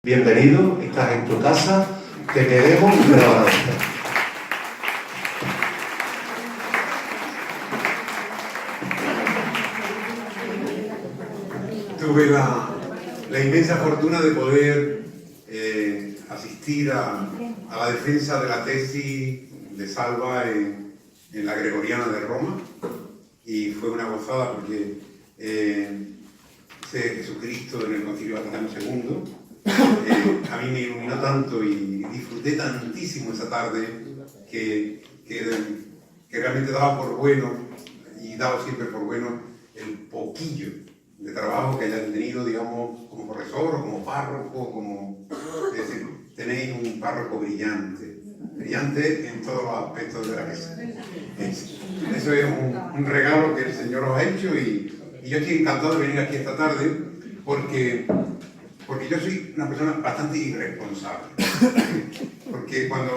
Bienvenido, estás en tu casa, te queremos y te lo agradecemos. Tuve la inmensa fortuna de poder asistir a la defensa de la tesis de Salva en la Gregoriana de Roma, y fue una gozada porque ese Jesucristo en el Concilio Vaticano II a mí me iluminó tanto y disfruté tantísimo esa tarde que realmente daba por bueno, y daba siempre por bueno, el poquillo de trabajo que hayas tenido, digamos, como profesor o como párroco, es decir, tenéis un párroco brillante en todos los aspectos de la mesa. Eso es un regalo que el Señor os ha hecho, y yo estoy encantado de venir aquí esta tarde porque yo soy una persona bastante irresponsable. Porque cuando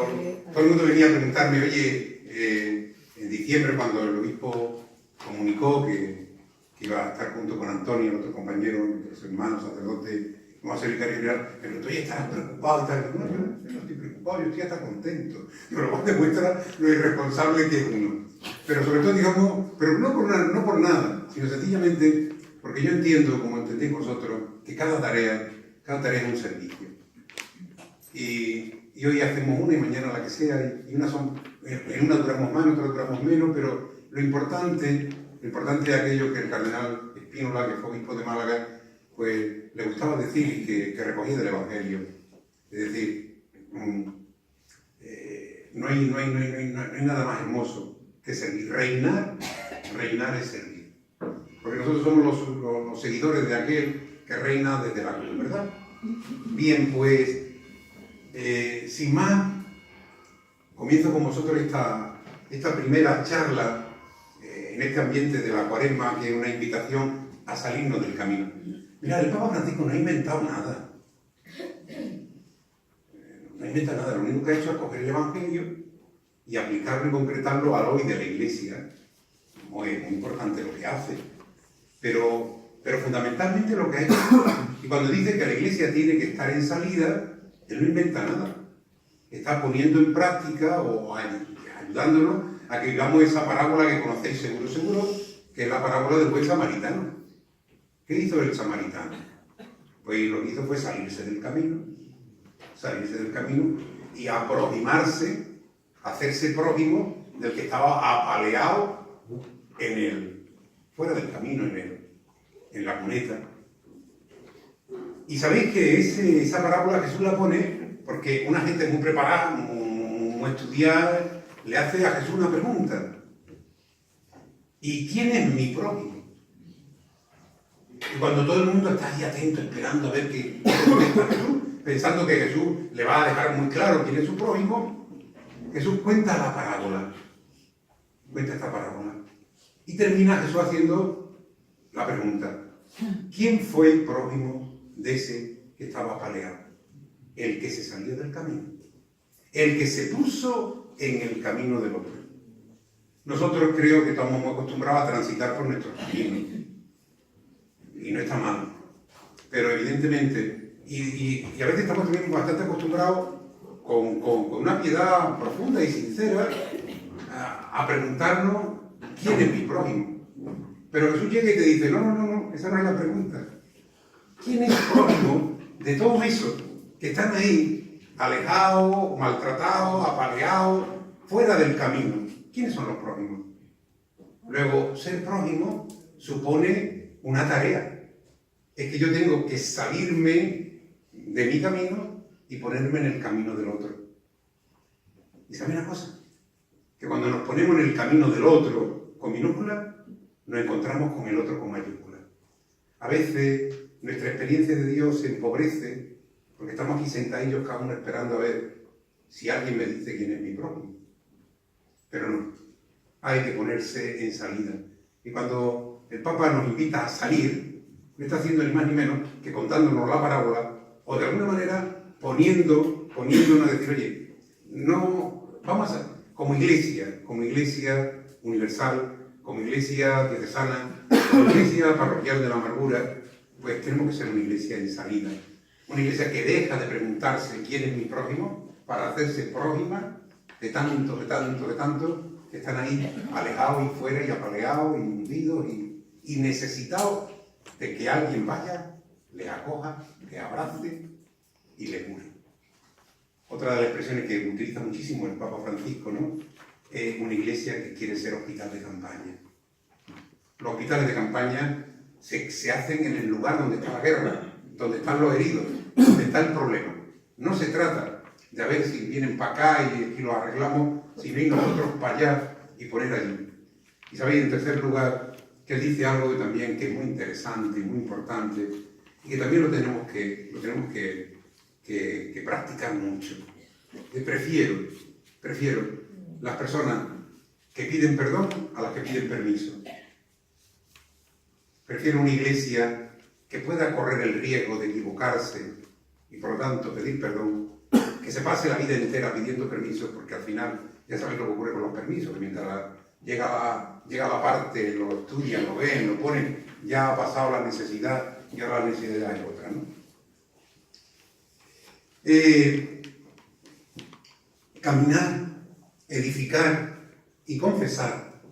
todo el mundo venía a preguntarme, oye, en diciembre, cuando el obispo comunicó que iba a estar junto con Antonio, otro compañero, su hermano sacerdote, como a ser vicario general, me preguntó, oye, ¿estás preocupado? Y tal. No, yo no estoy preocupado, yo estoy hasta contento. Pero lo cual demuestra lo irresponsable que es uno. Pero sobre todo, digamos, pero no por nada, sino sencillamente porque yo entiendo, como entendéis vosotros, que cada tarea es un servicio. Y hoy hacemos una y mañana la que sea, y en una duramos más, en otra duramos menos, pero lo importante es aquello que el cardenal Spínola, que fue obispo de Málaga, pues le gustaba decir y que recogía del Evangelio. Es decir, no hay nada más hermoso que servir. Reinar es servir. Porque nosotros somos los seguidores de aquel que reina desde la cruz, ¿verdad? Bien, pues, sin más, comienzo con vosotros esta primera charla en este ambiente de la Cuaresma, que es una invitación a salirnos del camino. Mirad, el Papa Francisco no ha inventado nada. No ha inventado nada, lo único que ha hecho es coger el Evangelio y aplicarlo y concretarlo al hoy de la Iglesia. Es muy importante lo que hace. Pero fundamentalmente lo que ha hecho, y cuando dice que la Iglesia tiene que estar en salida, él no inventa nada. Está poniendo en práctica o ayudándonos a que vivamos esa parábola que conocéis seguro, que es la parábola del buen samaritano. ¿Qué hizo el samaritano? Pues lo que hizo fue salirse del camino y aproximarse, hacerse prójimo del que estaba apaleado fuera del camino, en la cuneta. Y sabéis que esa parábola Jesús la pone porque una gente muy preparada, muy estudiada, le hace a Jesús una pregunta. ¿Y quién es mi prójimo? Y cuando todo el mundo está ahí atento, esperando a ver qué contesta Jesús, pensando que Jesús le va a dejar muy claro quién es su prójimo, Jesús cuenta esta parábola. Y termina Jesús haciendo la pregunta: ¿quién fue el prójimo de ese que estaba apaleado? El que se salió del camino. El que se puso en el camino del otro. Nosotros creo que estamos muy acostumbrados a transitar por nuestros caminos. Y no está mal. Pero evidentemente, y a veces estamos también bastante acostumbrados con una piedad profunda y sincera a preguntarnos ¿quién es mi prójimo? Pero Jesús llega y te dice, no, esa no es la pregunta. ¿Quién es el prójimo de todos esos que están ahí, alejados, maltratados, apaleados, fuera del camino? ¿Quiénes son los prójimos? Luego, ser prójimo supone una tarea. Es que yo tengo que salirme de mi camino y ponerme en el camino del otro. ¿Y sabe una cosa? Que cuando nos ponemos en el camino del otro con minúscula, nos encontramos con el otro con mayúscula. A veces nuestra experiencia de Dios se empobrece porque estamos aquí sentadillos cada uno esperando a ver si alguien me dice quién es mi prójimo. Pero no, hay que ponerse en salida. Y cuando el Papa nos invita a salir, no está haciendo ni más ni menos que contándonos la parábola, o de alguna manera poniéndonos a decir, oye, no, vamos a, como iglesia universal, como iglesia diocesana, como iglesia parroquial de la amargura, pues tenemos que ser una iglesia en salida. Una iglesia que deja de preguntarse quién es mi prójimo para hacerse prójima de tanto, que están ahí alejados y fuera y apaleados y hundidos y necesitados de que alguien vaya, les acoja, les abrace y les cure. Otra de las expresiones que utiliza muchísimo el Papa Francisco, ¿no?, es una iglesia que quiere ser hospital de campaña. Los hospitales de campaña se hacen en el lugar donde está la guerra, donde están los heridos, donde está el problema. No se trata de a ver si vienen para acá y los arreglamos, sino ir nosotros para allá y poner allí. Y sabéis, en tercer lugar, que él dice algo que también que es muy interesante y muy importante y que también lo tenemos que practicar mucho. Prefiero las personas que piden perdón a las que piden permiso. Prefiero una iglesia que pueda correr el riesgo de equivocarse y por lo tanto pedir perdón, que se pase la vida entera pidiendo permiso, porque al final ya sabéis lo que ocurre con los permisos, que mientras llega la parte, lo estudian, lo ven, lo ponen, ya ha pasado la necesidad y ahora la necesidad es otra, ¿no? Caminar, edificar y confesar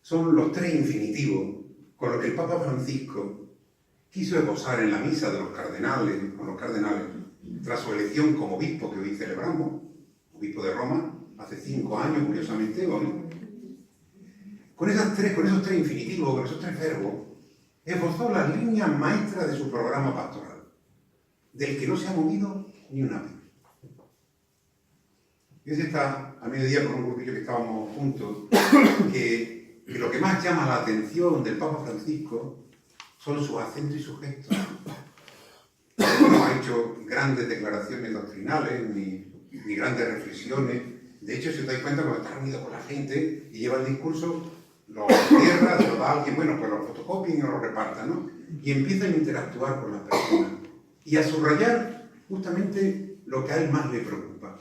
son los tres infinitivos con los que el Papa Francisco quiso esbozar en la misa de los cardenales, con los cardenales, tras su elección como obispo que hoy celebramos, obispo de Roma, hace 5 años, curiosamente, hoy. Con esos tres infinitivos, con esos tres verbos, esbozó las líneas maestras de su programa pastoral, del que no se ha movido ni una vez. Yo está a mediodía con un grupillo que estábamos juntos, que lo que más llama la atención del Papa Francisco son sus acentos y sus gestos. No ha hecho grandes declaraciones doctrinales, ni grandes reflexiones. De hecho, si os dais cuenta, cuando está reunido con la gente y lleva el discurso, lo cierra, se lo da a alguien, bueno, pues lo fotocopien y lo repartan, ¿no? Y empiezan a interactuar con las personas y a subrayar justamente lo que a él más le preocupa.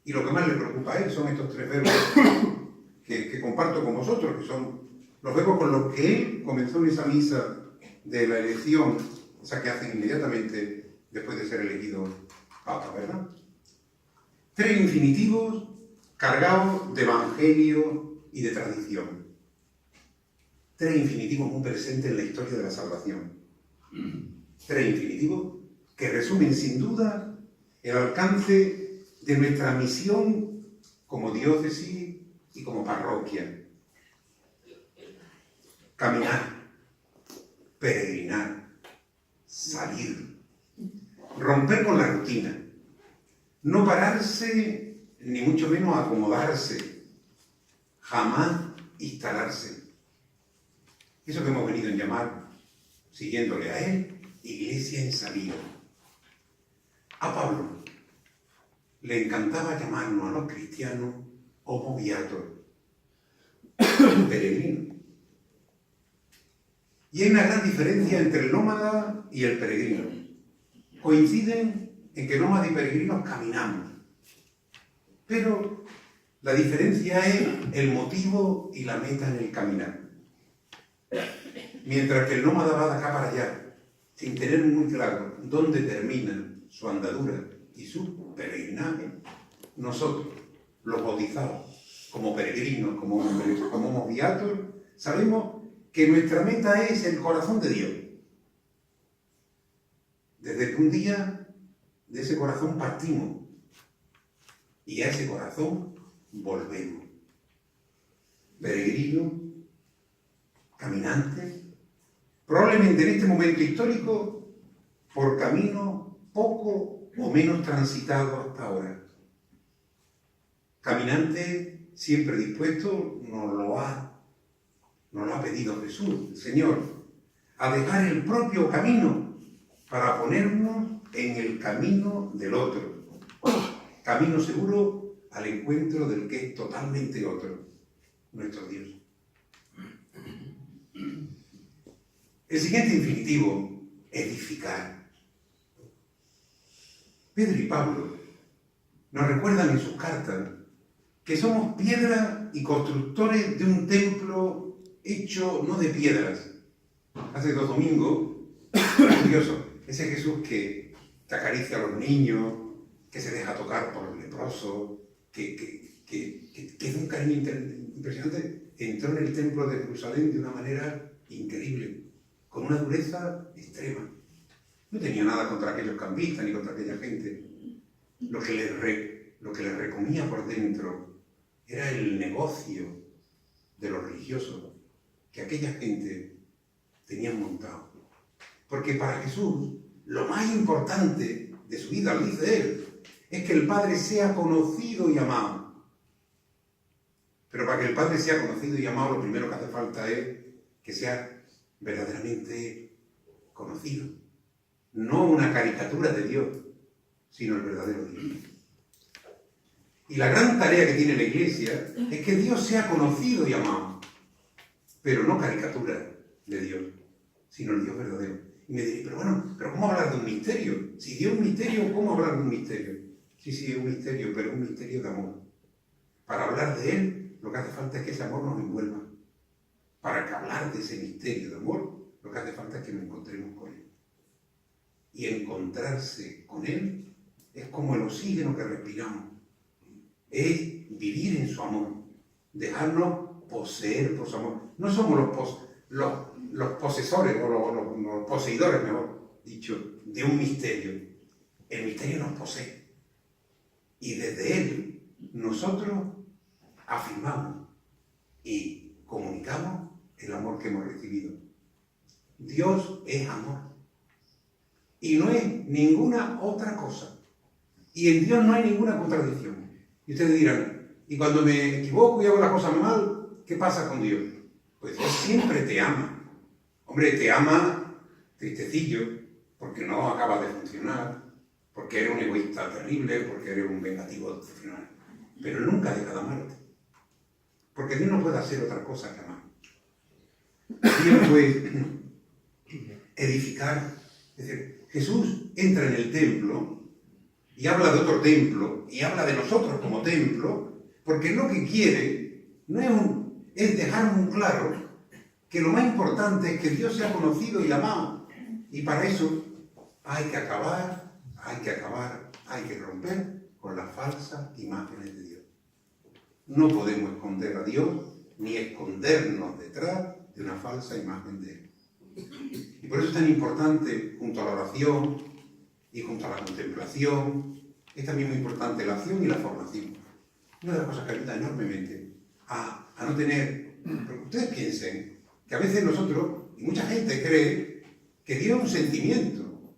Y lo que más le preocupa a él son estos tres verbos que comparto con vosotros, que son los verbos con los que él comenzó en esa misa de la elección, esa que hacen inmediatamente después de ser elegido Papa, ¿verdad? Tres infinitivos cargados de evangelio y de tradición. Tres infinitivos muy presentes en la historia de la salvación. Tres infinitivos que resumen sin duda el alcance de nuestra misión como diócesis y como parroquia. Caminar, peregrinar, salir, romper con la rutina, no pararse ni mucho menos acomodarse, jamás instalarse. Eso que hemos venido a llamar, siguiéndole a él, iglesia en salida. A Pablo le encantaba llamarnos a los cristianos homo viator, peregrino. Y hay una gran diferencia entre el nómada y el peregrino. Coinciden en que nómadas y peregrinos caminamos, pero la diferencia es el motivo y la meta en el caminar. Mientras que el nómada va de acá para allá, sin tener muy claro dónde termina su andadura y su peregrinaje, nosotros, los bautizados, como peregrinos, como homo viator, sabemos que nuestra meta es el corazón de Dios. Desde que un día de ese corazón partimos y a ese corazón volvemos. Peregrinos, caminantes, probablemente en este momento histórico, por caminos poco o menos transitados hasta ahora. Caminante siempre dispuesto, nos lo ha pedido Jesús, el Señor, a dejar el propio camino para ponernos en el camino del otro. Camino seguro al encuentro del que es totalmente otro, nuestro Dios. El siguiente infinitivo, edificar. Pedro y Pablo nos recuerdan en sus cartas que somos piedra y constructores de un templo hecho no de piedras. Hace 2 domingos, curioso, ese Jesús que que acaricia a los niños, que se deja tocar por los leprosos, que es un cariño impresionante. Entró en el templo de Jerusalén de una manera increíble, con una dureza extrema. No tenía nada contra aquellos cambistas ni contra aquella gente. Lo que le recomía por dentro era el negocio de los religiosos que aquella gente tenían montado. Porque para Jesús, lo más importante de su vida, lo dice él, es que el Padre sea conocido y amado. Pero para que el Padre sea conocido y amado, lo primero que hace falta es que sea verdaderamente conocido. No una caricatura de Dios, sino el verdadero Dios. Y la gran tarea que tiene la Iglesia es que Dios sea conocido y amado, pero no caricatura de Dios, sino el Dios verdadero. Y me diréis, pero bueno, ¿pero cómo hablar de un misterio? Si Dios es un misterio, ¿cómo hablar de un misterio? Sí, es un misterio, pero es un misterio de amor. Para hablar de Él, lo que hace falta es que ese amor nos envuelva. Para que hablar de ese misterio de amor, lo que hace falta es que nos encontremos con Él. Y encontrarse con Él es como el oxígeno que respiramos. Es vivir en su amor, dejarnos poseer por su amor. No somos los posesores o los poseidores, mejor dicho, de un misterio. El misterio nos posee. Y desde él nosotros afirmamos y comunicamos el amor que hemos recibido. Dios es amor. Y no es ninguna otra cosa. Y en Dios no hay ninguna contradicción. Y ustedes dirán, y cuando me equivoco y hago las cosas mal, ¿qué pasa con Dios? Pues Dios siempre te ama. Hombre, te ama tristecillo, porque no acabas de funcionar, porque eres un egoísta terrible, porque eres un vengativo excepcional. Pero nunca deja de amarte. Porque Dios no puede hacer otra cosa que amar. Dios puede edificar. Es decir, Jesús entra en el templo y habla de otro templo, y habla de nosotros como templo, porque lo que quiere no es dejar muy claro que lo más importante es que Dios sea conocido y amado. Y para eso hay que acabar, hay que romper con las falsas imágenes de Dios. No podemos esconder a Dios, ni escondernos detrás de una falsa imagen de Él. Y por eso es tan importante, junto a la oración y junto a la contemplación, es también muy importante la acción y la formación. Una de las cosas que ayuda enormemente a no tener... Porque ustedes piensen que a veces nosotros, y mucha gente cree que Dios es un sentimiento.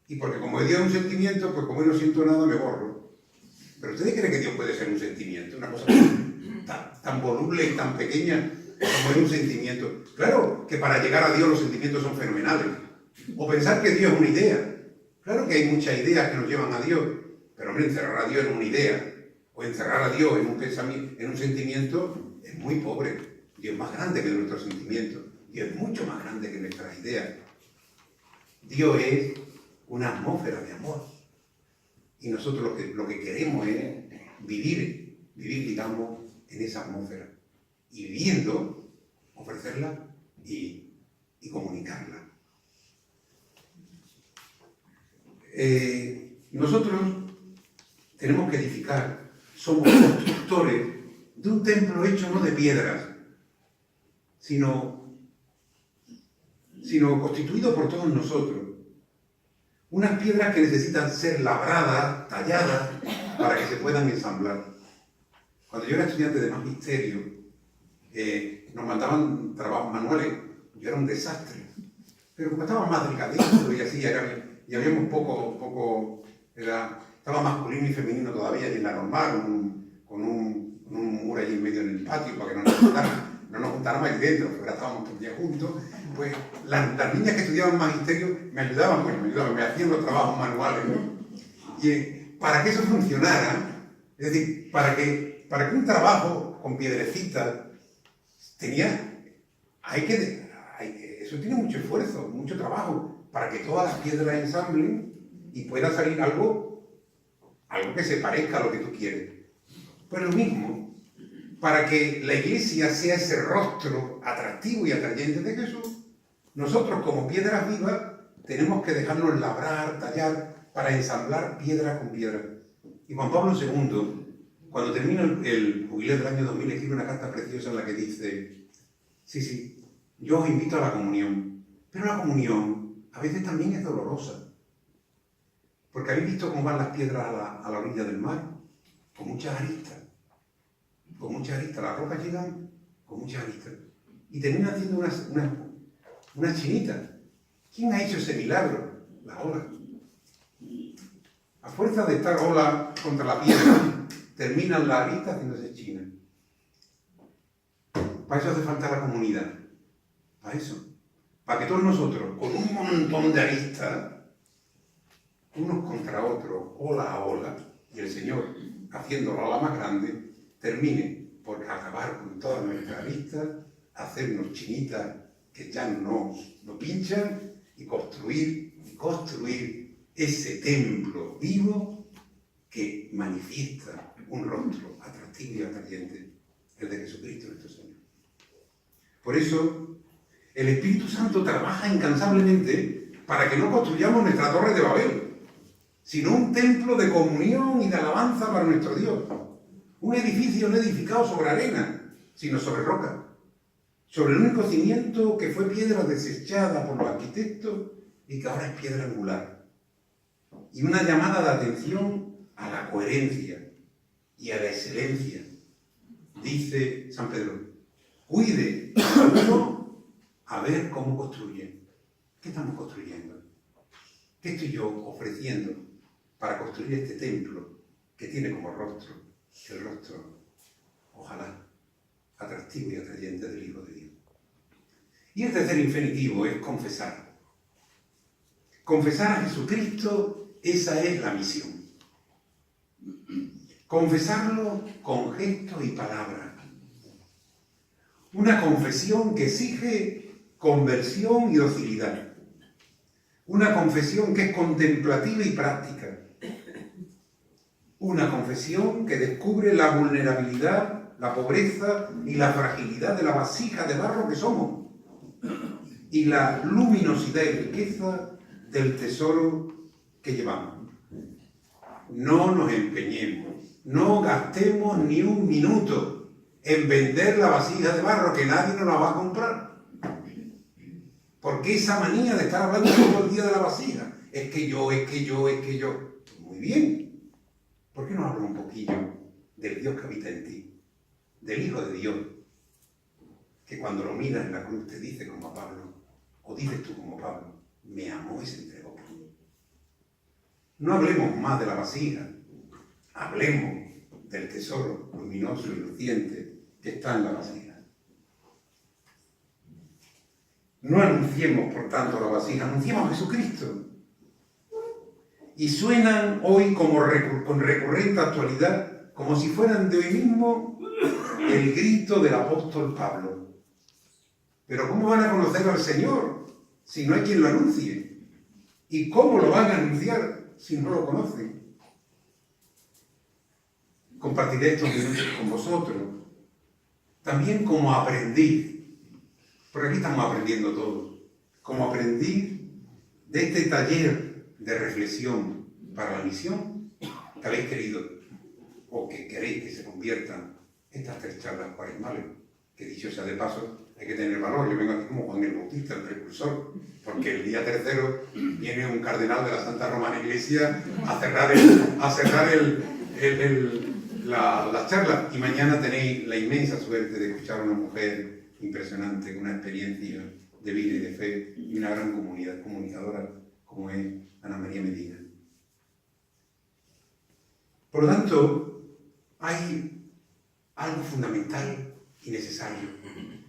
Y porque como Dios es un sentimiento, pues como yo no siento nada, me borro. Pero ustedes creen que Dios puede ser un sentimiento, una cosa tan voluble y tan pequeña como es un sentimiento. Claro que para llegar a Dios los sentimientos son fenomenales. O pensar que Dios es una idea. Claro que hay muchas ideas que nos llevan a Dios, pero hombre, encerrar a Dios en una idea o encerrar a Dios en un pensamiento, en un sentimiento, es muy pobre. Dios es más grande que nuestros sentimientos. Dios es mucho más grande que nuestras ideas. Dios es una atmósfera de amor. Y nosotros lo que queremos es vivir, digamos, en esa atmósfera. Y viviendo, ofrecerla y comunicarla. Nosotros tenemos que edificar, somos constructores de un templo hecho no de piedras, sino constituido por todos nosotros. Unas piedras que necesitan ser labradas, talladas, para que se puedan ensamblar. Cuando yo era estudiante de magisterio, nos mandaban trabajos manuales, yo era un desastre. Pero como estaba más delgadito y así, y habíamos estaba masculino y femenino todavía, y en la normal, con un muro allí en medio en el patio para que no nos juntáramos ahí dentro, porque ahora estábamos todo el día juntos. Pues las niñas que estudiaban magisterio me ayudaban, me hacían los trabajos manuales, ¿no? Y para que eso funcionara, es decir, para que un trabajo con piedrecitas eso tiene mucho esfuerzo, mucho trabajo, para que todas las piedras ensamblen y pueda salir algo que se parezca a lo que tú quieres. Pues lo mismo, para que la iglesia sea ese rostro atractivo y atrayente de Jesús, nosotros como piedras vivas tenemos que dejarnos labrar, tallar, para ensamblar piedra con piedra. Y Juan Pablo II, cuando termina el jubileo del año 2000, escribe una carta preciosa en la que dice: sí, yo os invito a la comunión, pero la comunión a veces también es dolorosa. Porque habéis visto cómo van las piedras a la orilla del mar, con muchas aristas. Con muchas aristas, las rocas llegan con muchas aristas. Y terminan haciendo unas chinitas. ¿Quién ha hecho ese milagro? La ola. A fuerza de estar ola contra la piedra, terminan las aristas haciéndose chinas. Para eso hace falta la comunidad. Para eso. Para que todos nosotros, con un montón de aristas, unos contra otros, ola a ola, y el Señor, haciendo la ola más grande, termine por acabar con todas nuestras aristas, hacernos chinitas que ya no pinchan, y construir ese templo vivo que manifiesta un rostro atractivo y atrayente, el de Jesucristo nuestro Señor. Por eso, el Espíritu Santo trabaja incansablemente para que no construyamos nuestra torre de Babel, sino un templo de comunión y de alabanza para nuestro Dios. Un edificio no edificado sobre arena, sino sobre roca. Sobre el único cimiento que fue piedra desechada por los arquitectos y que ahora es piedra angular. Y una llamada de atención a la coherencia y a la excelencia. Dice San Pedro: cuide cada uno a ver cómo construye. ¿Qué estamos construyendo? ¿Qué estoy yo ofreciendo para construir este templo que tiene como rostro el rostro, ojalá, atractivo y atrayente del Hijo de Dios? Y el tercer infinitivo es confesar. Confesar a Jesucristo, esa es la misión. Confesarlo con gestos y palabras. Una confesión que exige conversión y docilidad. Una confesión que es contemplativa y práctica. Una confesión que descubre la vulnerabilidad, la pobreza y la fragilidad de la vasija de barro que somos. Y la luminosidad y riqueza del tesoro que llevamos. No nos empeñemos, no gastemos ni un minuto en vender la vasija de barro, que nadie nos la va a comprar. Porque esa manía de estar hablando todo el día de la vasija, es que yo. Muy bien. ¿Por qué no hablo un poquillo del Dios que habita en ti? Del Hijo de Dios, que cuando lo miras en la cruz te dice como Pablo, o dices tú como Pablo: me amó y se entregó por mí. No hablemos más de la vasija, hablemos del tesoro luminoso y luciente que está en la vasija. No anunciemos, por tanto, la vasija, anunciemos a Jesucristo. Y suenan hoy con recurrente actualidad, como si fueran de hoy mismo, el grito del apóstol Pablo. Pero ¿cómo van a conocer al Señor si no hay quien lo anuncie? ¿Y cómo lo van a anunciar si no lo conocen? Compartiré estos minutos con vosotros, también como aprendiz, porque aquí estamos aprendiendo todos, como aprendiz de este taller de reflexión para la misión que habéis querido, o que queréis que se conviertan estas 3 charlas cuaresmales, que dicho sea de paso, hay que tener valor. Yo vengo aquí como Juan el Bautista, el precursor, porque el día 3 viene un cardenal de la Santa Romana Iglesia a cerrar las charlas, y mañana tenéis la inmensa suerte de escuchar a una mujer impresionante, con una experiencia de vida y de fe, y una gran comunidad comunicadora como es Ana María Medina. Por lo tanto, hay algo fundamental y necesario.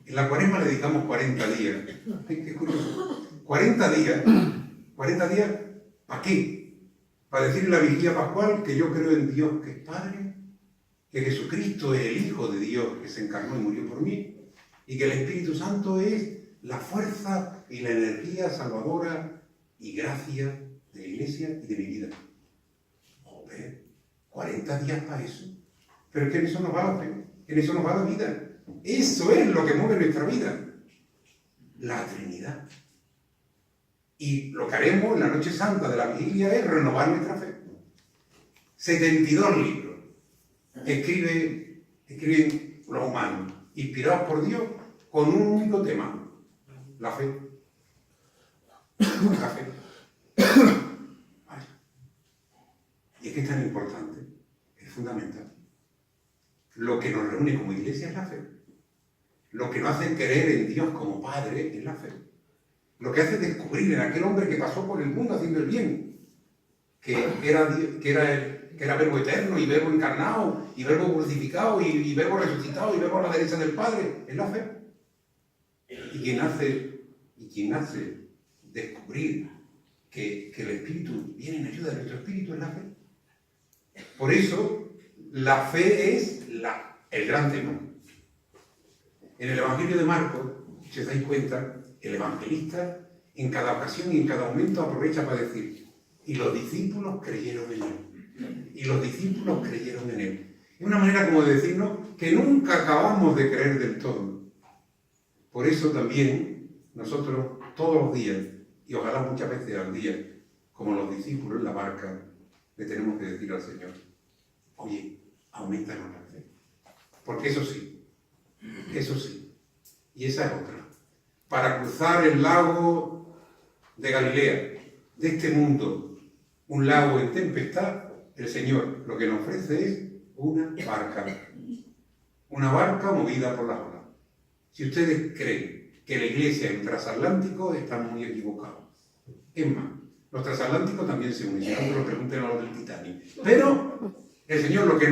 En la Cuaresma le dedicamos 40 días. Qué curioso. 40 días. ¿40 días? ¿Para qué? Para decir en la vigilia pascual que yo creo en Dios que es Padre, que Jesucristo es el Hijo de Dios que se encarnó y murió por mí, y que el Espíritu Santo es la fuerza y la energía salvadora y gracia de la Iglesia y de mi vida. Joder, 40 días para eso. Pero es que en eso nos va la fe, en eso nos va la vida. Eso es lo que mueve nuestra vida. La Trinidad. Y lo que haremos en la noche santa de la vigilia es renovar nuestra fe. 72 libros escriben los humanos, inspirados por Dios, con un único tema: la fe. La fe. Vale. Y es que es tan importante, es fundamental. Lo que nos reúne como iglesia es la fe. Lo que nos hace creer en Dios como Padre es la fe. Lo que hace descubrir en aquel hombre que pasó por el mundo haciendo el bien, que era verbo eterno y verbo encarnado y verbo crucificado y verbo resucitado y verbo a la derecha del Padre, es la fe. Y quien hace descubrir que el Espíritu viene en ayuda de nuestro Espíritu es la fe. Por eso, la fe es el gran tema. En el Evangelio de Marcos, si os dais cuenta, el evangelista en cada ocasión y en cada momento aprovecha para decir: y los discípulos creyeron en él. Y los discípulos creyeron en él. Es una manera como de decirnos que nunca acabamos de creer del todo. Por eso también nosotros todos los días, y ojalá muchas veces al día, como los discípulos en la barca, le tenemos que decir al Señor: oye, aumentanos la fe. Porque eso sí, y esa es otra. Para cruzar el lago de Galilea, de este mundo, un lago en tempestad, el Señor lo que nos ofrece es una barca movida por las olas. Si ustedes creen que la iglesia es un transatlántico, están muy equivocados. Es más, los transatlánticos también se unen, si no, lo pregunten a los del Titanic. Pero el Señor lo que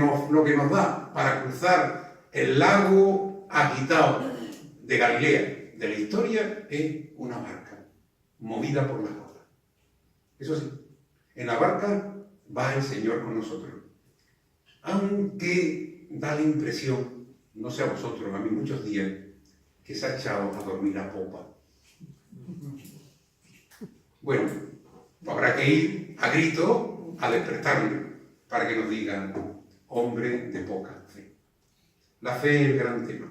nos da para cruzar el lago agitado de Galilea, de la historia, es una barca movida por las olas. Eso sí, en la barca va el Señor con nosotros. Aunque da la impresión, no sé a vosotros, a mí muchos días, que se ha echado a dormir a popa. Bueno, habrá que ir a grito a despertarle para que nos digan: hombre de poca fe. La fe es el gran tema.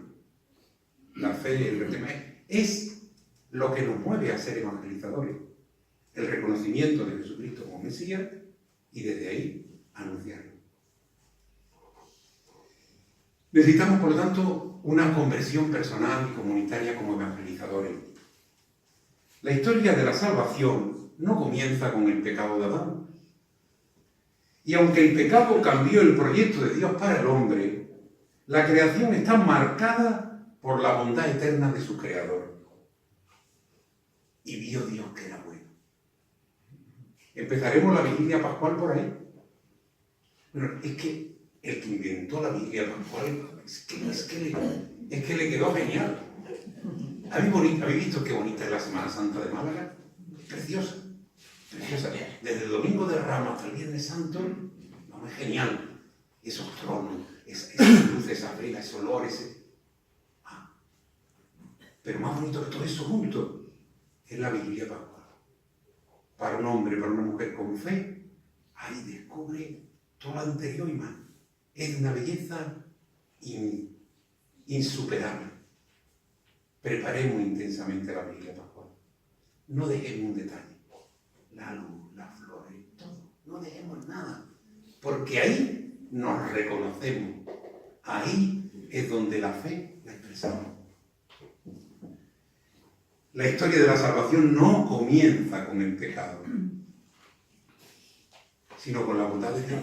La fe es el gran tema. Es lo que nos mueve a ser evangelizadores. El reconocimiento de Jesucristo como Mesías y desde ahí anunciarlo. Necesitamos, por lo tanto, una conversión personal y comunitaria como evangelizadores. La historia de la salvación no comienza con el pecado de Adán. Y aunque el pecado cambió el proyecto de Dios para el hombre, la creación está marcada por la bondad eterna de su Creador. Y vio Dios que era bueno. Empezaremos la vigilia pascual por ahí. Pero es que el que inventó la vigilia pascual, es que le quedó genial. ¿Habéis visto qué bonita es la Semana Santa de Málaga? Preciosa, preciosa. Desde el Domingo de Ramos hasta el Viernes Santo, no, es genial. Esos tronos, esas luces, esas velas, ese olor, Pero más bonito que todo eso junto es la vigilia pascual. Para un hombre, para una mujer con fe, ahí descubre todo lo anterior y más. Es de una belleza insuperable. Preparemos intensamente la vigilia pascual. No dejemos un detalle. La luz, las flores, todo. No dejemos nada. Porque ahí nos reconocemos. Ahí es donde la fe la expresamos. La historia de la salvación no comienza con el pecado, sino con la bondad de Dios.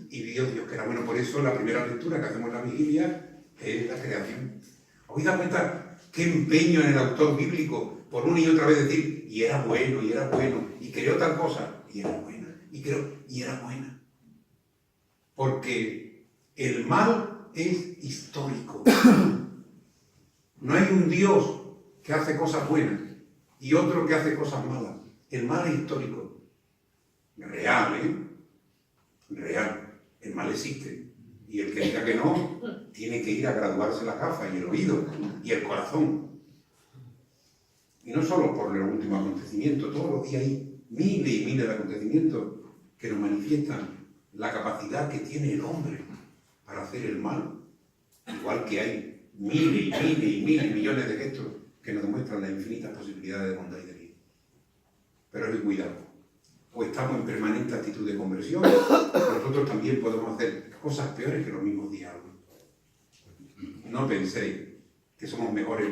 Y vio Dios que era bueno. Por eso la primera lectura que hacemos en la vigilia es la creación. ¿Os dais cuenta qué empeño en el autor bíblico por una y otra vez decir: y era bueno, y creó tal cosa, y era buena, y era buena? Porque el mal es histórico. No hay un Dios que hace cosas buenas y otro que hace cosas malas. El mal es histórico. Real, Real. El mal existe. Y el que diga que no, tiene que ir a graduarse la gafa y el oído y el corazón. Y no solo por los últimos acontecimientos, todos los días hay miles y miles de acontecimientos que nos manifiestan la capacidad que tiene el hombre para hacer el mal. Igual que hay miles y millones de gestos que nos demuestran las infinitas posibilidades de bondad y de bien. pero hay cuidado. O estamos en permanente actitud de conversión, nosotros también podemos hacer cosas peores que los mismos diablos. No penséis que somos mejores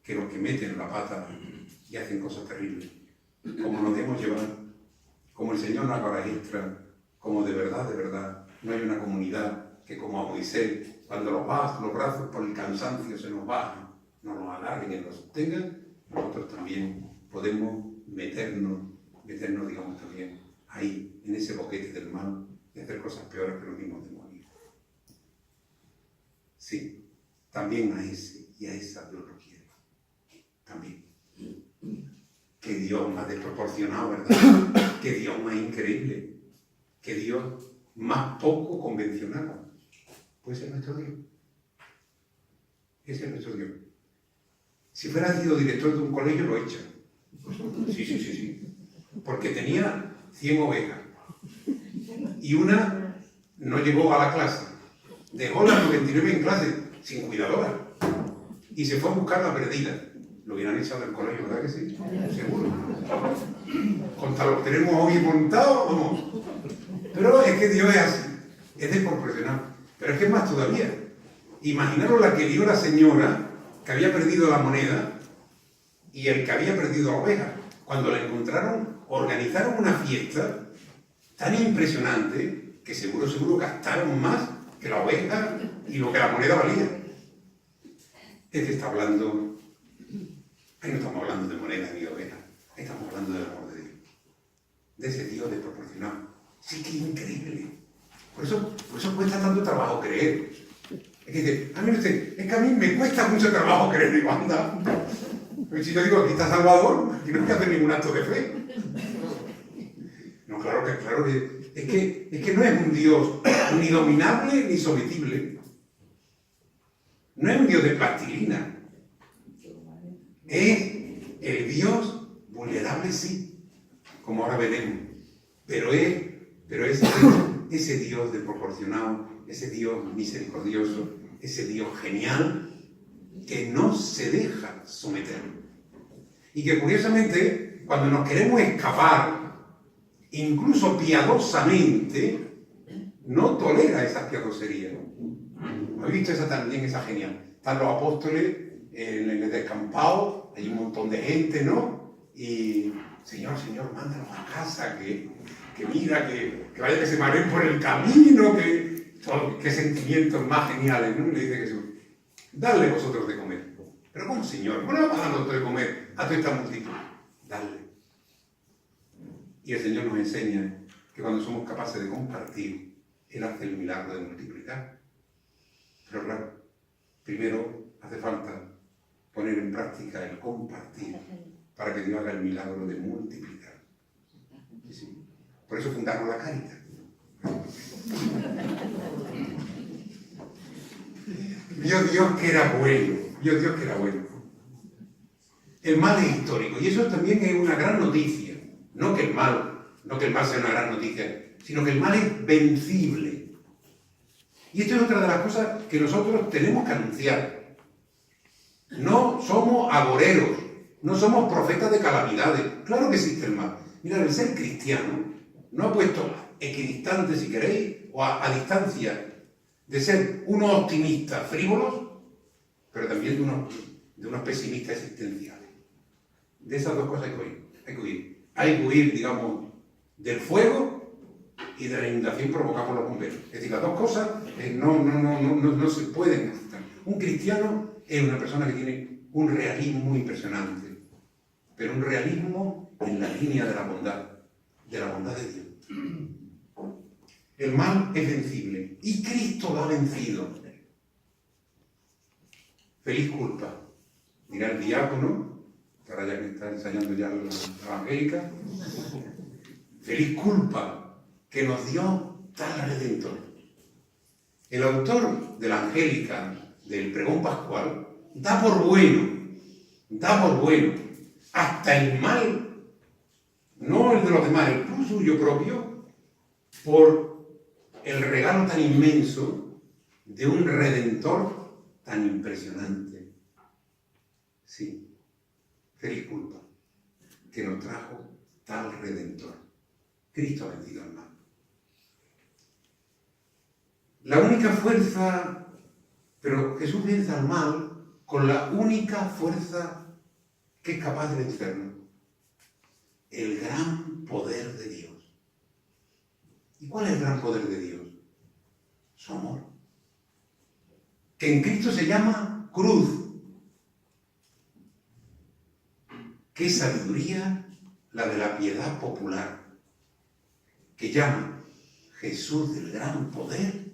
que los que meten la pata y hacen cosas terribles. Como nos debemos llevar, como el Señor nos haga extra, como de verdad, no hay una comunidad que como a Moisés, cuando los brazos por el cansancio se nos bajan, nos los alarguen y nos sostengan, nosotros también podemos meternos, digamos, también ahí, en ese boquete del mal, y hacer cosas peores que los mismos demonios. Sí, también a ese y a esa Dios lo quiere. También. Qué Dios más desproporcionado, ¿verdad? Qué Dios más increíble. Qué Dios más poco convencional. Pues es nuestro Dios. Ese es nuestro Dios. Si fuera sido director de un colegio, lo echan. Sí. Porque tenía 100 ovejas. Y una no llegó a la clase. Dejó las 99 en clase, sin cuidadora. Y se fue a buscar la perdida. Lo hubieran echado del colegio, ¿verdad que sí? Seguro. Contra lo que tenemos hoy montado, vamos. Pero es que Dios es así. Es desproporcionado. Pero es que es más todavía. Imaginaros la que dio la señora que había perdido la moneda y el que había perdido la oveja. Cuando la encontraron, organizaron una fiesta tan impresionante que seguro gastaron más que la oveja y lo que la moneda valía. Este está hablando, ahí no estamos hablando de moneda ni de oveja, ahí estamos hablando del amor de Dios, de ese Dios desproporcionado. Sí, que increíble. Por eso cuesta tanto trabajo creer. Es que dice, es que a mí me cuesta mucho trabajo creer, digo, anda. Si yo digo, aquí está Salvador, aquí no hay que hacer ningún acto de fe. No, claro que es que no es un Dios ni dominable ni sometible. No es un Dios de plastilina. Es el Dios vulnerable, sí, como ahora veremos. Pero es ese Dios desproporcionado, ese Dios misericordioso, ese Dios genial, que no se deja someter. Y que curiosamente, cuando nos queremos escapar, incluso piadosamente, no tolera esa piadosería. ¿Habéis visto esa también, esa genial? Están los apóstoles en el descampado, hay un montón de gente, ¿no? Y, Señor, mándanos a casa, que mira, que vaya que se mareen por el camino, qué sentimientos más geniales, ¿no? Le dice Jesús, dadle vosotros de comer. Pero ¿cómo, Señor? ¿Cómo le vamos a dar nosotros de comer a toda esta multitud? Dadle. Y el Señor nos enseña que cuando somos capaces de compartir, Él hace el milagro de multiplicar. Pero claro, primero hace falta poner en práctica el compartir para que Dios haga el milagro de multiplicar. ¿Sí? Por eso fundamos la Cáritas. Vio Dios que era bueno. El mal es histórico y eso también es una gran noticia. No que el mal sea una gran noticia, sino que el mal es vencible. Y esto es otra de las cosas que nosotros tenemos que anunciar. No somos agoreros, no somos profetas de calamidades. Claro que existe el mal. Mira, el ser cristiano no ha puesto equidistante, si queréis, o a distancia de ser unos optimistas frívolos, pero también de unos pesimistas existenciales. De esas dos cosas hay que huir. Hay que huir, digamos, del fuego y de la inundación provocada por los bomberos. Es decir, las dos cosas no se pueden necesitar. Un cristiano es una persona que tiene un realismo impresionante, pero un realismo en la línea de la bondad de Dios. El mal es vencible y Cristo lo ha vencido. Feliz culpa, dirá el diácono, que ahora ya que está ensayando ya la evangélica. Feliz culpa que nos dio tal Redentor. El autor de la Angélica, del pregón pascual, da por bueno, hasta el mal, no el de los demás, el suyo propio, por el regalo tan inmenso de un Redentor tan impresionante. Sí, feliz culpa, que nos trajo tal Redentor. Cristo ha vencido al mal. La única fuerza, pero Jesús vence al mal con la única fuerza que es capaz de vencerlo. El gran poder de Dios. ¿Y cuál es el gran poder de Dios? Su amor. Que en Cristo se llama cruz. Qué sabiduría la de la piedad popular, que llama Jesús del gran poder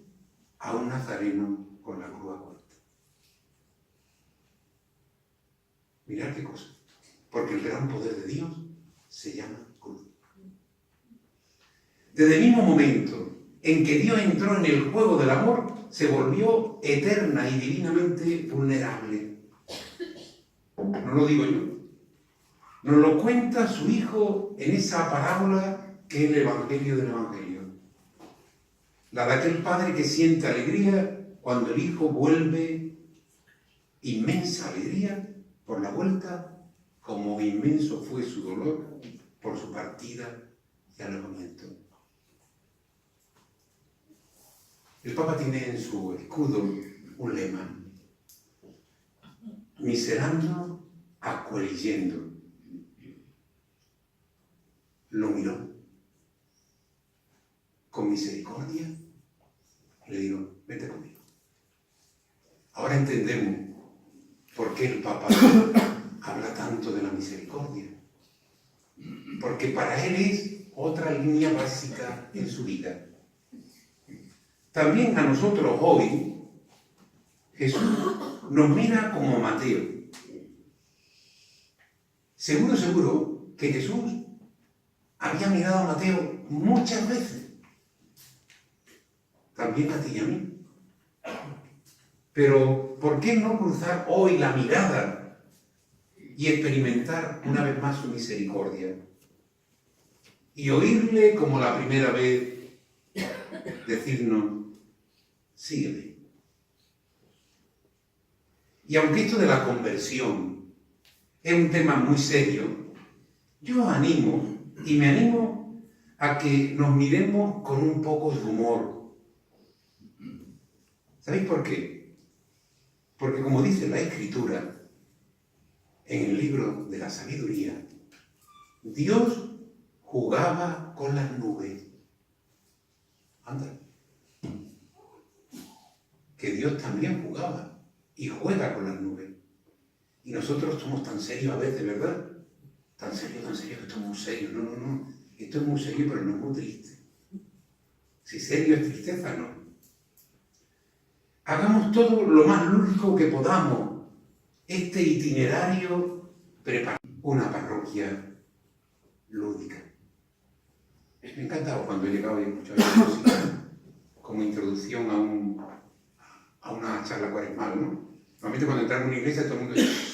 a un nazareno con la cruz a cuesta. Mirad qué cosa, porque el gran poder de Dios se llama cruz. Desde el mismo momento en que Dios entró en el juego del amor, se volvió eterna y divinamente vulnerable. No lo digo yo. Nos lo cuenta su Hijo en esa parábola que es el Evangelio del Evangelio. La de aquel padre que siente alegría cuando el Hijo vuelve, inmensa alegría por la vuelta, como inmenso fue su dolor por su partida y alejamiento. El Papa tiene en su escudo un lema: miserando acquerendo. Lo miró con misericordia y le digo: vete conmigo. Ahora entendemos por qué el Papa habla tanto de la misericordia. Porque para él es otra línea básica en su vida. También a nosotros hoy, Jesús nos mira como Mateo. Seguro que Jesús había mirado a Mateo muchas veces. También a ti y a mí. Pero, ¿por qué no cruzar hoy la mirada y experimentar una vez más su misericordia? Y oírle como la primera vez decirnos: sígueme. Y aunque esto de la conversión es un tema muy serio, yo animo y me animo a que nos miremos con un poco de humor. ¿Sabéis por qué? Porque como dice la Escritura, en el libro de la sabiduría, Dios jugaba con las nubes. Anda. Que Dios también jugaba y juega con las nubes. Y nosotros somos tan serios a veces, ¿verdad? Tan serios, que esto es muy serio. No. Esto es muy serio, pero no es muy triste. Si serio es tristeza, no. Hagamos todo lo más lúdico que podamos. Este itinerario prepara una parroquia lúdica. Me ha encantado cuando he llegado y he escuchado la música como introducción a una charla cuaresmal, ¿no? Normalmente cuando entramos en una iglesia todo el mundo dice...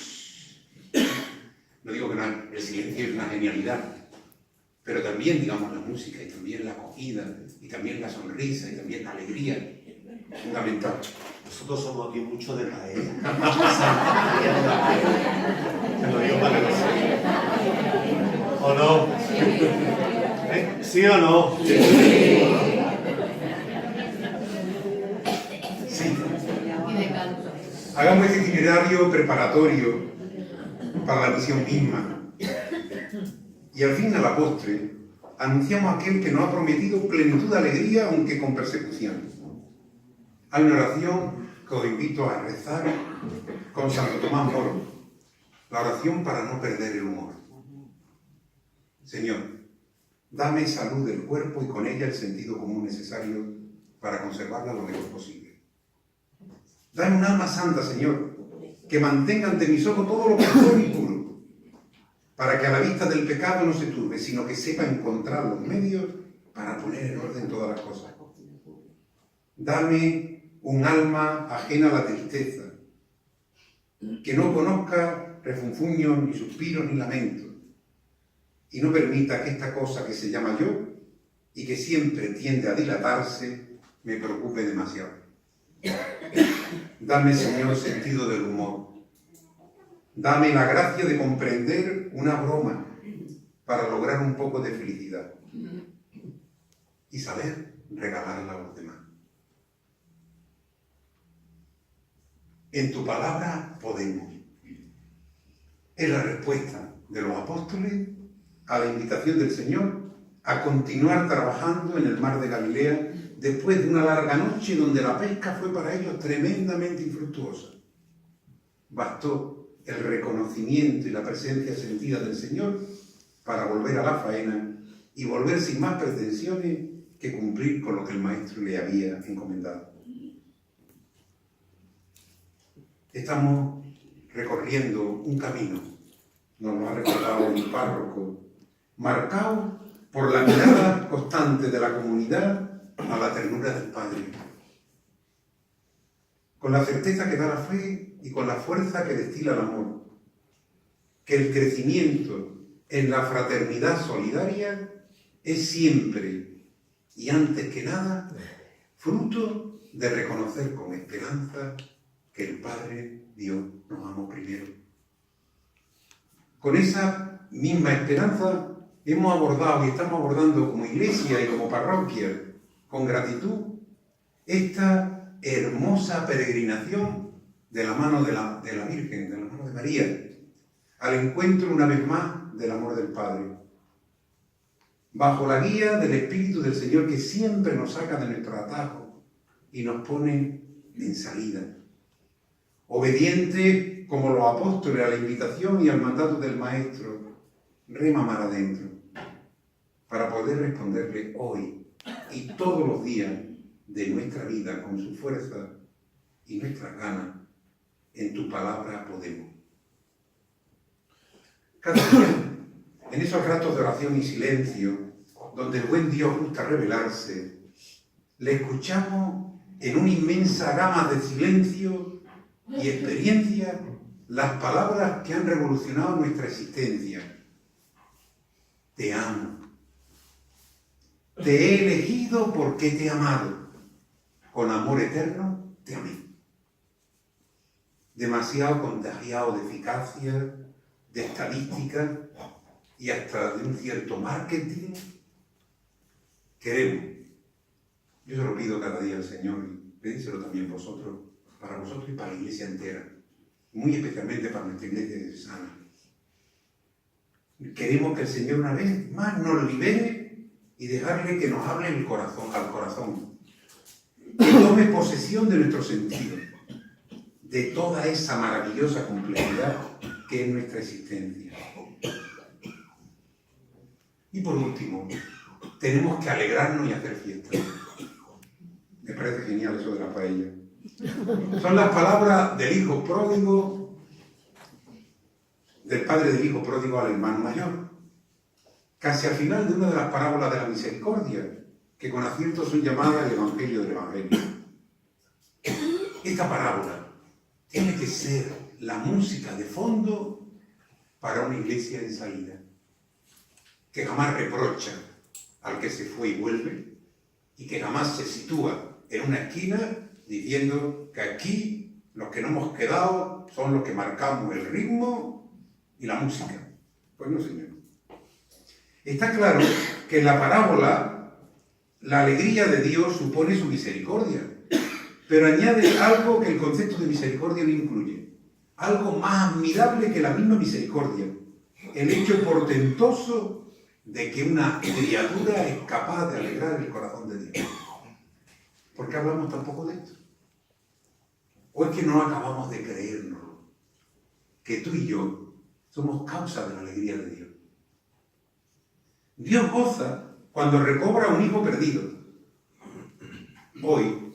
No digo que no, el silencio es una genialidad, pero también, digamos, la música, y también la acogida, y también la sonrisa, y también la alegría, fundamental. Nosotros somos aquí mucho de paella. Te lo digo para que lo sepas. ¿O no? ¿Sí o no? Sí. Hagamos este itinerario preparatorio para la misión misma. Y al fin, a la postre, anunciamos a aquel que nos ha prometido plenitud de alegría, aunque con persecución. Hay una oración que os invito a rezar con Santo Tomás Moro. La oración para no perder el humor. Señor, dame salud del cuerpo y con ella el sentido común necesario para conservarla lo mejor posible. Dame un alma santa, Señor, que mantenga ante mis ojos todo lo que es bueno y puro, para que a la vista del pecado no se turbe, sino que sepa encontrar los medios para poner en orden todas las cosas. Dame un alma ajena a la tristeza, que no conozca refunfuños, ni suspiros, ni lamentos, y no permita que esta cosa que se llama yo, y que siempre tiende a dilatarse, me preocupe demasiado. Dame, Señor, sentido del humor. Dame la gracia de comprender una broma, para lograr un poco de felicidad y saber regalarla a los demás. En tu palabra podemos. Es la respuesta de los apóstoles a la invitación del Señor a continuar trabajando en el mar de Galilea después de una larga noche donde la pesca fue para ellos tremendamente infructuosa. Bastó el reconocimiento y la presencia sentida del Señor para volver a la faena y volver sin más pretensiones que cumplir con lo que el Maestro le había encomendado. Estamos recorriendo un camino, nos lo ha recordado el párroco, marcado por la mirada constante de la comunidad a la ternura del Padre, con la certeza que da la fe y con la fuerza que destila el amor, que el crecimiento en la fraternidad solidaria es siempre y antes que nada fruto de reconocer con esperanza que el Padre Dios nos amó primero. Con esa misma esperanza hemos abordado y estamos abordando como iglesia y como parroquia con gratitud esta hermosa peregrinación de la mano de la Virgen, de la mano de María, al encuentro una vez más del amor del Padre, bajo la guía del Espíritu del Señor que siempre nos saca de nuestro atajo y nos pone en salida. Obediente como los apóstoles a la invitación y al mandato del Maestro, rema mar adentro, para poder responderle hoy y todos los días de nuestra vida con su fuerza y nuestras ganas. En tu palabra podemos. Cada día, en esos ratos de oración y silencio, donde el buen Dios gusta revelarse, le escuchamos en una inmensa gama de silencio y experiencia las palabras que han revolucionado nuestra existencia. Te amo. Te he elegido porque te he amado. Con amor eterno te amé. Demasiado contagiado de eficacia, de estadística y hasta de un cierto marketing, queremos. Yo se lo pido cada día al Señor y pedíselo también vosotros, para vosotros y para la iglesia entera, muy especialmente para nuestra iglesia diocesana. Queremos que el Señor una vez más nos libere y dejarle que nos hable al corazón, que tome posesión de nuestros sentidos, de toda esa maravillosa complejidad que es nuestra existencia. Y por último, tenemos que alegrarnos y hacer fiesta. Me parece genial eso de la paella. Son las palabras del hijo pródigo, del padre del hijo pródigo al hermano mayor, casi al final de una de las parábolas de la misericordia, que con acierto son llamadas el Evangelio del Evangelio. Esta parábola tiene que ser la música de fondo para una iglesia en salida, que jamás reprocha al que se fue y vuelve, y que jamás se sitúa en una esquina diciendo que aquí los que no hemos quedado son los que marcamos el ritmo y la música. Pues no, señor. Está claro que en la parábola la alegría de Dios supone su misericordia, pero añade algo que el concepto de misericordia no incluye, algo más admirable que la misma misericordia, el hecho portentoso de que una criatura es capaz de alegrar el corazón de Dios. ¿Por qué hablamos tan poco de esto? ¿O es que no acabamos de creernos que tú y yo somos causa de la alegría de Dios? Dios goza cuando recobra un hijo perdido. Hoy,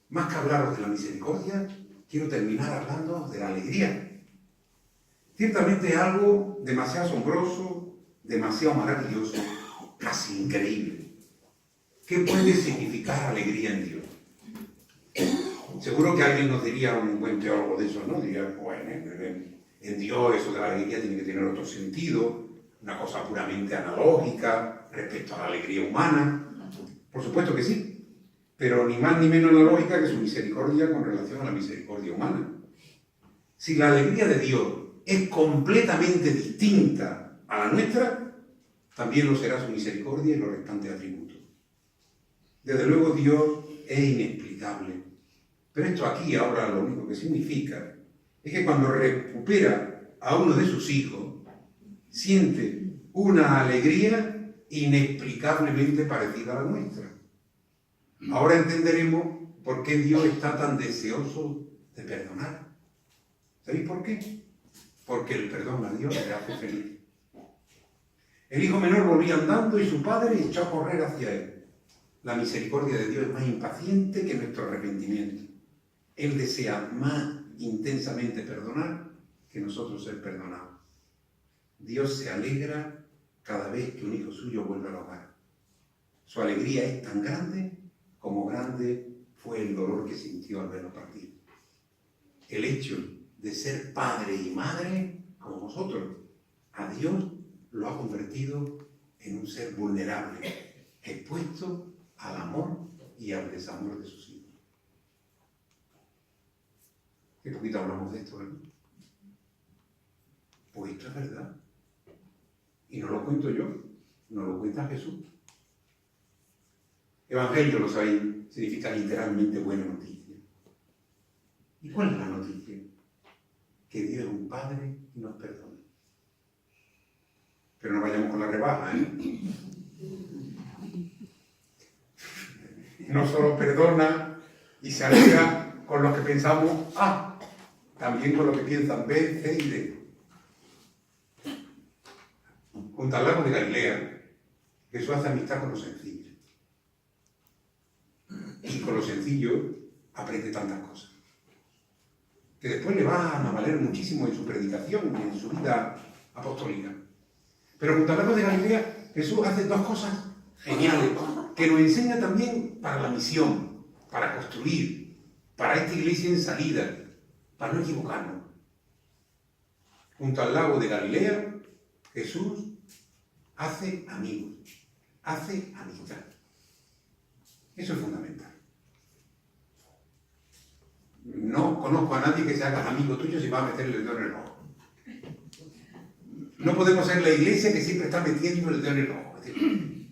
más que hablaros de la misericordia, quiero terminar hablando de la alegría. Ciertamente es algo demasiado asombroso, demasiado maravilloso, casi increíble. ¿Qué puede significar alegría en Dios? Seguro que alguien nos diría, un buen teólogo de eso, ¿no? Diría, bueno, en Dios eso de la alegría tiene que tener otro sentido, una cosa puramente analógica respecto a la alegría humana. Por supuesto que sí, pero ni más ni menos analógica que su misericordia con relación a la misericordia humana. Si la alegría de Dios es completamente distinta a la nuestra, también lo será su misericordia y los restantes atributos. Desde luego Dios es inexplicable, pero esto aquí ahora lo único que significa es que cuando recupera a uno de sus hijos, siente una alegría inexplicablemente parecida a la nuestra. Ahora entenderemos por qué Dios está tan deseoso de perdonar. ¿Sabéis por qué? Porque el perdón a Dios le hace feliz. El hijo menor volvía andando y su padre echó a correr hacia él. La misericordia de Dios es más impaciente que nuestro arrepentimiento. Él desea más intensamente perdonar que nosotros ser perdonados. Dios se alegra cada vez que un hijo suyo vuelve al hogar. Su alegría es tan grande como grande fue el dolor que sintió al verlo partir. El hecho de ser padre y madre, como vosotros, a Dios lo ha convertido en un ser vulnerable, expuesto al amor y al desamor de sus hijos. Qué poquito hablamos de esto, ¿verdad? Pues esto es verdad. Y no lo cuento yo, no lo cuenta Jesús. Evangelio, lo sabéis, significa literalmente buena noticia. ¿Y cuál es la noticia? Que Dios es un Padre y nos perdona. Pero no vayamos con la rebaja, ¿eh? No solo perdona y se alegra con los que pensamos A, también con los que piensan B, C y D. Junto al lago de Galilea, Jesús hace amistad con los sencillos. Y con los sencillos aprende tantas cosas, que después le van a valer muchísimo en su predicación y en su vida apostólica. Pero junto al lago de Galilea, Jesús hace dos cosas geniales, que nos enseña también para la misión, para construir, para esta iglesia en salida, para no equivocarnos. Junto al lago de Galilea, Jesús hace amigos, hace amistad. Eso es fundamental. No conozco a nadie que se haga amigo tuyo si va a meterle el dedo en el ojo. No podemos ser la iglesia que siempre está metiendo el dedo en el ojo.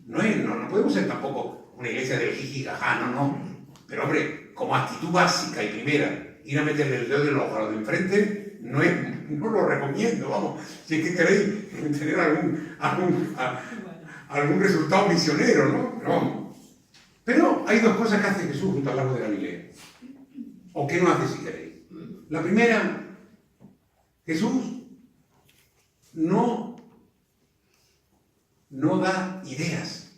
No podemos ser tampoco una iglesia del jiji jaja, no. Pero hombre, como actitud básica y primera, ir a meterle el dedo en el ojo a los de enfrente, no lo recomiendo, vamos. Si es que queréis tener algún resultado misionero, ¿no? No. Pero hay dos cosas que hace Jesús junto al lago de Galilea. ¿O qué no hace si queréis? La primera, Jesús no da ideas.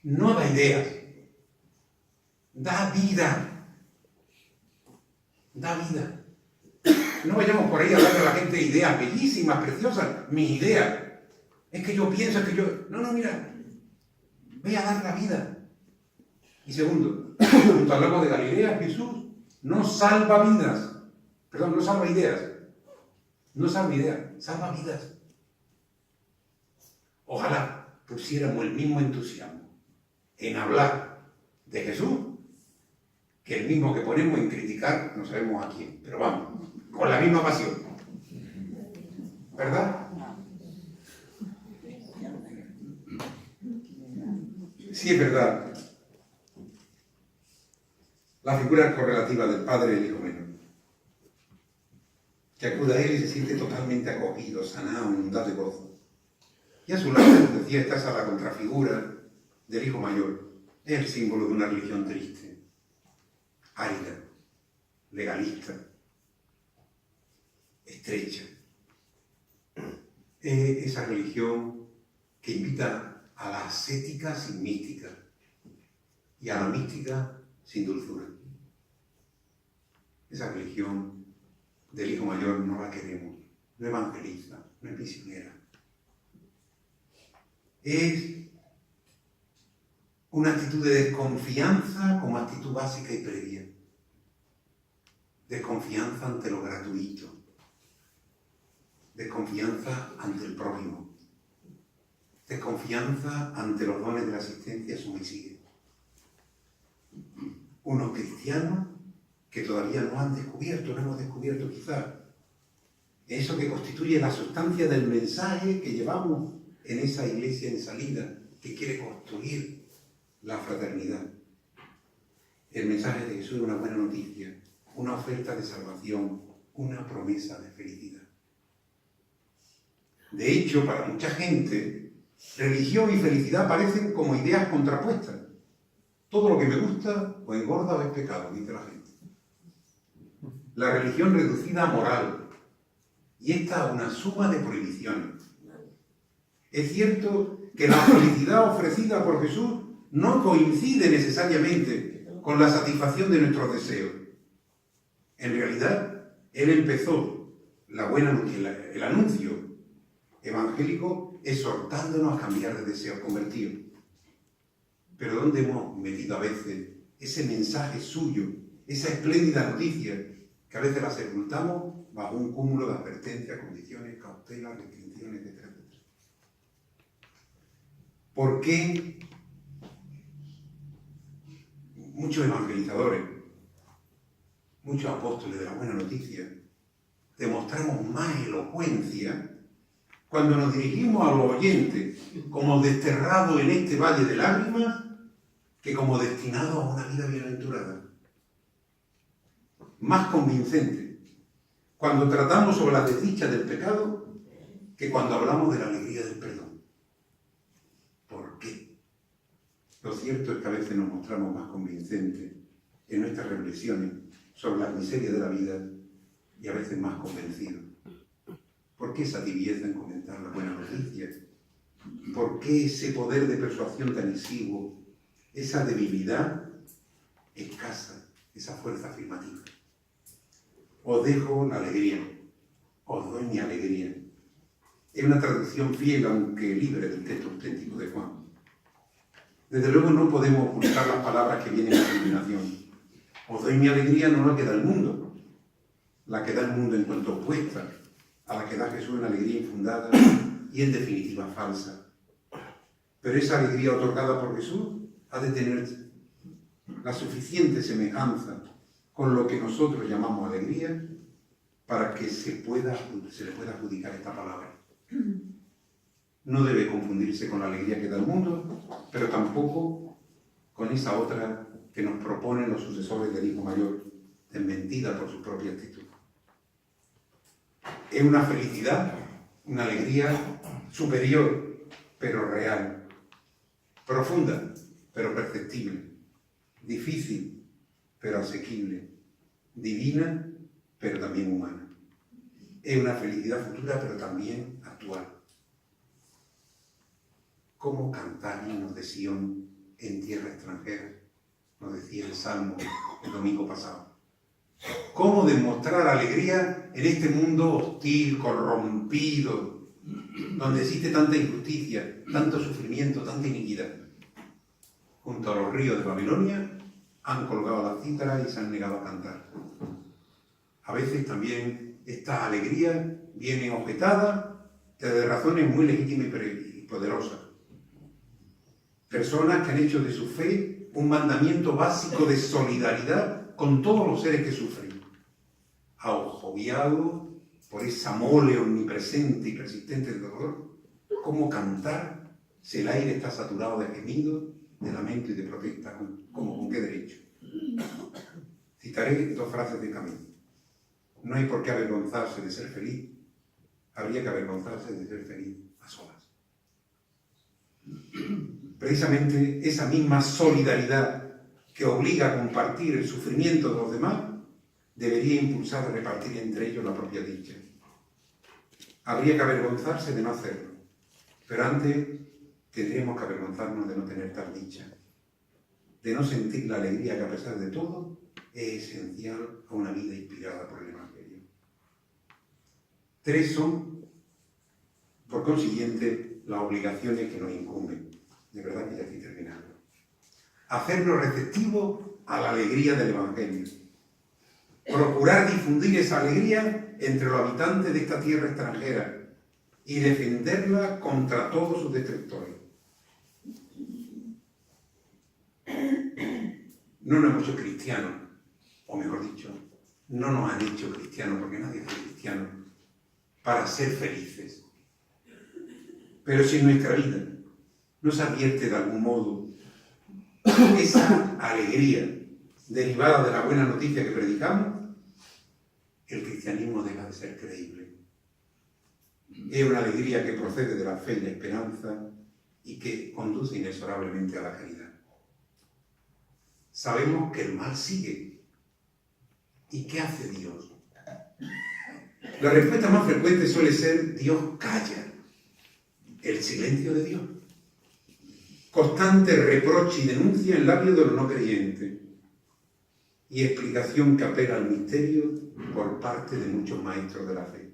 No da ideas. Da vida. Da vida. No vayamos por ahí a darle a la gente ideas bellísimas, preciosas. Mi idea es que yo pienso que yo... No, mira. Ve a dar la vida. Y segundo, junto al lago de Galilea, Jesús no salva vidas. Perdón, no salva ideas. No salva ideas, salva vidas. Ojalá pusiéramos el mismo entusiasmo en hablar de Jesús que el mismo que ponemos en criticar, no sabemos a quién, pero vamos, con la misma pasión. ¿Verdad? Sí, es verdad. La figura correlativa del padre y el hijo menor, que acude a él y se siente totalmente acogido, sanado, inundado de gozo. Y a su lado, como decía, está esa la contrafigura del hijo mayor. Es el símbolo de una religión triste, árida, legalista, estrecha. Es esa religión que invita a la ascética sin mística y a la mística sin dulzura. Esa religión del hijo mayor no la queremos, no evangeliza, no es misionera. Es una actitud de desconfianza como actitud básica y previa. Desconfianza ante lo gratuito. Desconfianza ante el prójimo. Desconfianza ante los dones de la asistencia suma y sigue. Unos cristianos que todavía no han descubierto, no hemos descubierto quizás, eso que constituye la sustancia del mensaje que llevamos en esa iglesia en salida que quiere construir la fraternidad. El mensaje de Jesús es una buena noticia, una oferta de salvación, una promesa de felicidad. De hecho, para mucha gente, religión y felicidad parecen como ideas contrapuestas. Todo lo que me gusta o engorda o es pecado, dice la gente. La religión reducida a moral, y esta a una suma de prohibiciones. Es cierto que la felicidad ofrecida por Jesús no coincide necesariamente con la satisfacción de nuestros deseos. En realidad, Él empezó el anuncio evangélico exhortándonos a cambiar de deseo convertido. Pero ¿dónde hemos metido a veces ese mensaje suyo, esa espléndida noticia, que a veces la sepultamos bajo un cúmulo de advertencias, condiciones, cautelas, restricciones, etcétera, etcétera? ¿Por qué muchos evangelizadores, muchos apóstoles de la buena noticia, demostramos más elocuencia cuando nos dirigimos a los oyentes como desterrados en este valle de lágrimas que como destinados a una vida bienaventurada? Más convincente cuando tratamos sobre las desdichas del pecado que cuando hablamos de la alegría del perdón. ¿Por qué? Lo cierto es que a veces nos mostramos más convincentes en nuestras reflexiones sobre las miserias de la vida y a veces más convencidos. ¿Por qué esa tibieza en comentar la buena noticia? ¿Por qué ese poder de persuasión tan exiguo? Esa debilidad escasa, esa fuerza afirmativa. Os dejo la alegría, os doy mi alegría. Es una traducción fiel, aunque libre del texto auténtico de Juan. Desde luego no podemos ocultar las palabras que vienen a continuación. Os doy mi alegría no la que da el mundo, la que da el mundo en cuanto opuesta a la que da Jesús, una alegría infundada y en definitiva falsa. Pero esa alegría otorgada por Jesús ha de tener la suficiente semejanza con lo que nosotros llamamos alegría para que se le pueda adjudicar esta palabra. No debe confundirse con la alegría que da el mundo, pero tampoco con esa otra que nos proponen los sucesores del Hijo Mayor, desmentida por su propia actitud. Es una felicidad, una alegría superior, pero real, profunda, pero perceptible, difícil, pero asequible, divina, pero también humana. Es una felicidad futura, pero también actual. ¿Cómo cantar himnos de Sion en tierra extranjera? Nos decía el Salmo el domingo pasado. ¿Cómo demostrar alegría en este mundo hostil, corrompido, donde existe tanta injusticia, tanto sufrimiento, tanta iniquidad? Junto a los ríos de Babilonia han colgado la cítara y se han negado a cantar. A veces también esta alegría viene objetada de razones muy legítimas y poderosas. Personas que han hecho de su fe un mandamiento básico de solidaridad con todos los seres que sufren, agobiado por esa mole omnipresente y persistente del dolor. ¿Cómo cantar si el aire está saturado de gemidos, de lamento y de protesta? ¿Con qué derecho? Citaré dos frases de Camilo. No hay por qué avergonzarse de ser feliz, habría que avergonzarse de ser feliz a solas. Precisamente esa misma solidaridad que obliga a compartir el sufrimiento de los demás debería impulsar a repartir entre ellos la propia dicha. Habría que avergonzarse de no hacerlo, pero antes tendríamos que avergonzarnos de no tener tal dicha, de no sentir la alegría que a pesar de todo es esencial a una vida inspirada por el Evangelio. Tres son, por consiguiente, las obligaciones que nos incumben. De verdad que ya estoy terminando. Hacernos receptivos a la alegría del Evangelio. Procurar difundir esa alegría entre los habitantes de esta tierra extranjera y defenderla contra todos sus detractores. No nos hemos hecho cristianos, o mejor dicho, no nos han hecho cristianos, porque nadie es cristiano, para ser felices. Pero si en nuestra vida no se advierte de algún modo esa alegría derivada de la buena noticia que predicamos, el cristianismo deja de ser creíble. Es una alegría que procede de la fe y la esperanza y que conduce inexorablemente a la caridad. Sabemos que el mal sigue. ¿Y qué hace Dios? La respuesta más frecuente suele ser: Dios calla. El silencio de Dios. Constante reproche y denuncia en labios de los no creyentes. Y explicación que apela al misterio por parte de muchos maestros de la fe.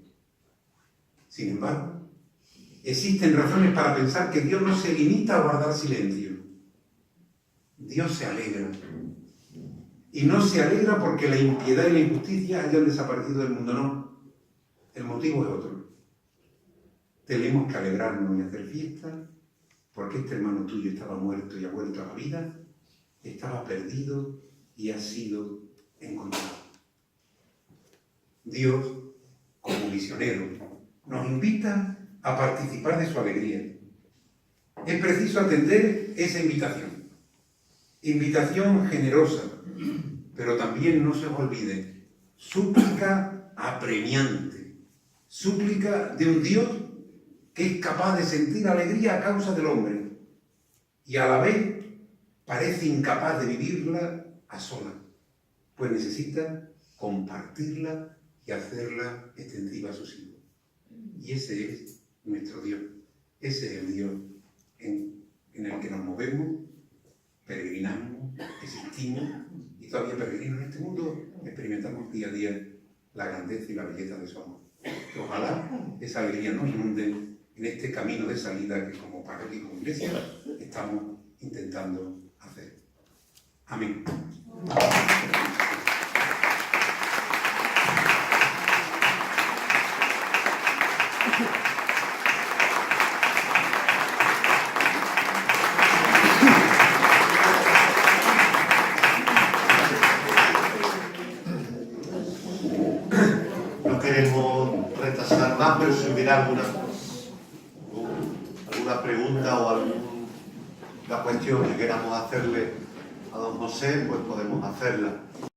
Sin embargo, existen razones para pensar que Dios no se limita a guardar silencio. Dios se alegra. Y no se alegra porque la impiedad y la injusticia hayan desaparecido del mundo, no. El motivo es otro. Tenemos que alegrarnos y hacer fiesta porque este hermano tuyo estaba muerto y ha vuelto a la vida, estaba perdido y ha sido encontrado. Dios, como misionero, nos invita a participar de su alegría. Es preciso atender esa invitación. Invitación generosa, pero también no se os olvide, súplica apremiante, súplica de un Dios que es capaz de sentir alegría a causa del hombre y a la vez parece incapaz de vivirla a solas, pues necesita compartirla y hacerla extensiva a sus hijos. Y ese es nuestro Dios, ese es el Dios en el que nos movemos, peregrinamos, existimos y todavía peregrinos en este mundo, experimentamos día a día la grandeza y la belleza de su amor. Ojalá esa alegría nos inunde en este camino de salida que como parroquia y como iglesia estamos intentando hacer. Amén. No queremos retrasar más, pero si hubiera alguna pregunta o alguna cuestión que queramos hacerle a don José, pues podemos hacerla.